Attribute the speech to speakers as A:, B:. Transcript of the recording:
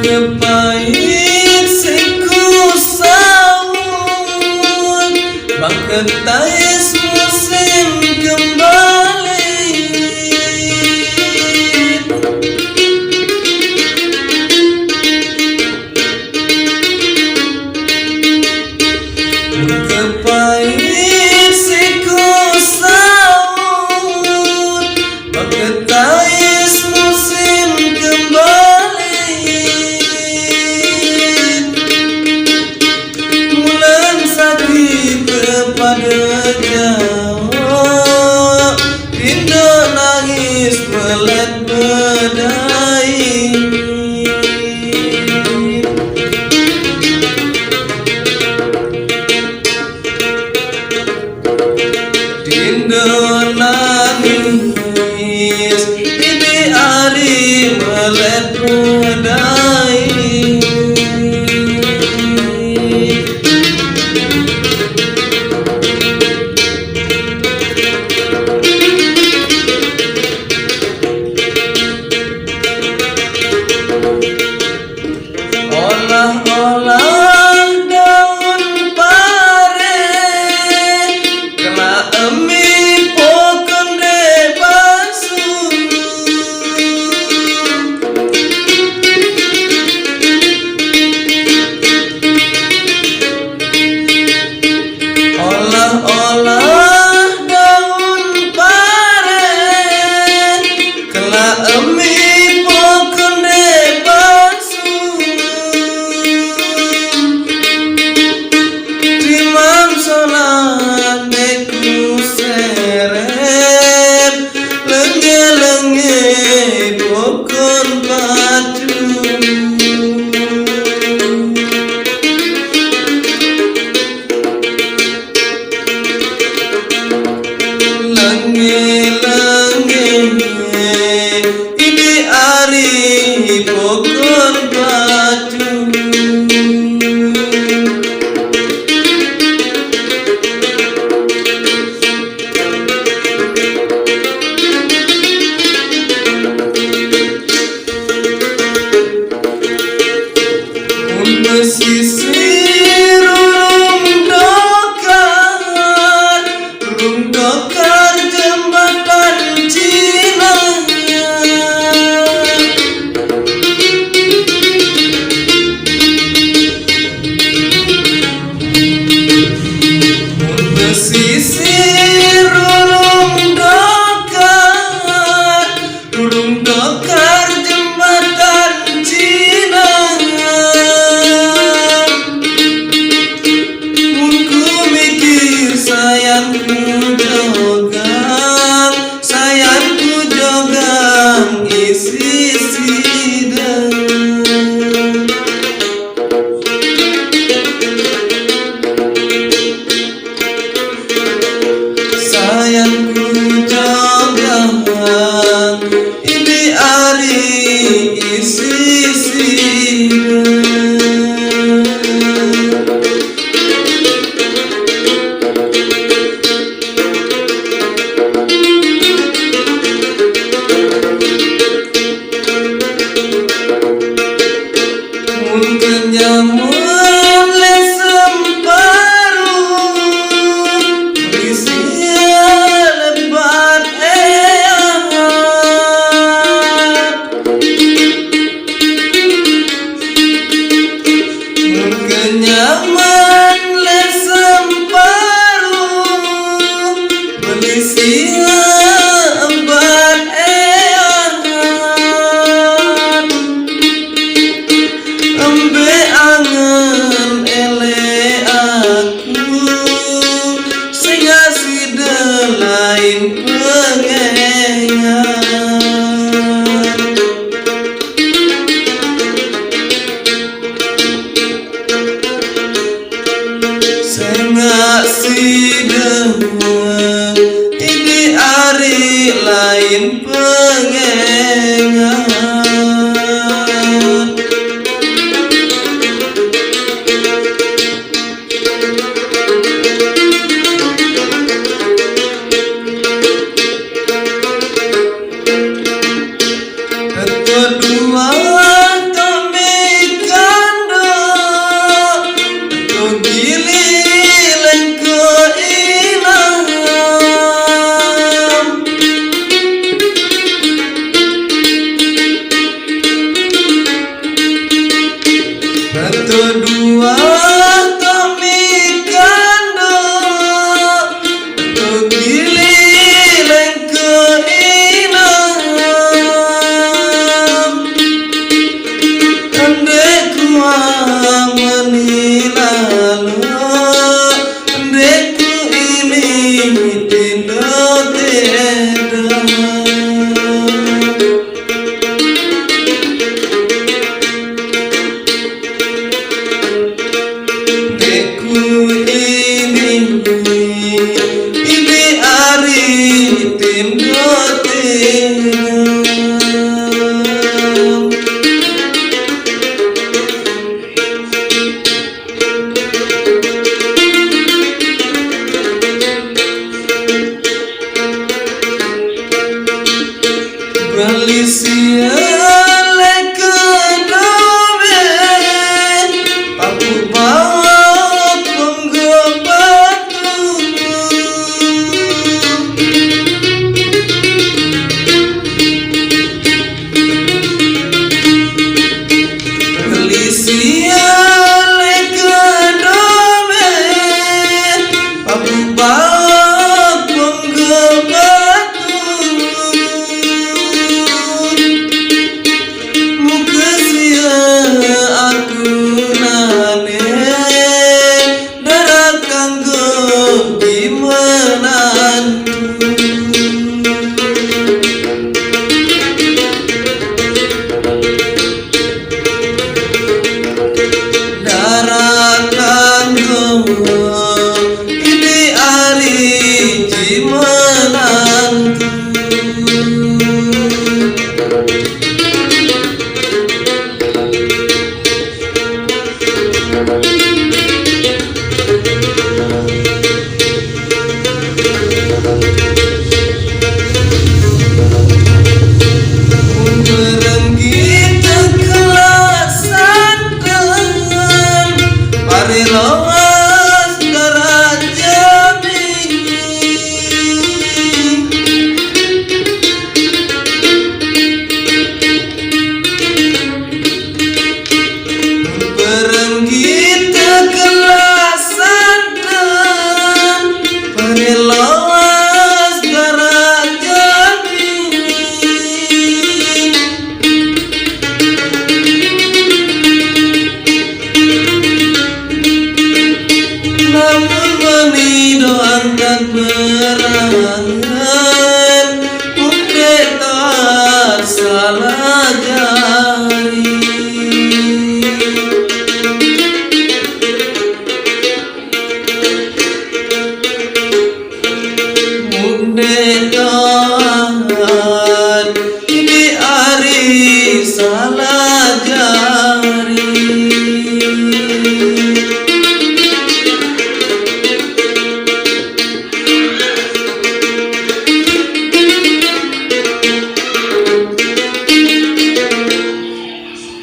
A: Kepait siku sahur Bangketais musim kembali Kepait siku sahur Bangketais musim kembali kepada Jawa Rindu nangis belet bedai Rindu nangis ini hari belet bedai Olah-olah daun pare kena emi pokon de basuh Olah-olah daun pare kena emi pokon de sholat beku seret lenge-lenge pokon baju lenge-lenge ini hari pokon baju pesisir urung dokar jembatan Cina pesisir urung dokar jembatan Cina sayangku jogang isi sidang sayangku jogang ini hari isi sidang Nyamun lesem paru berisia lebat Nyaman lesem paru berisia lebat angen ele aku sing asih lain pengengan sing asih ini hari lain pengengan ari tindo tenang Galisia Namun menido angkat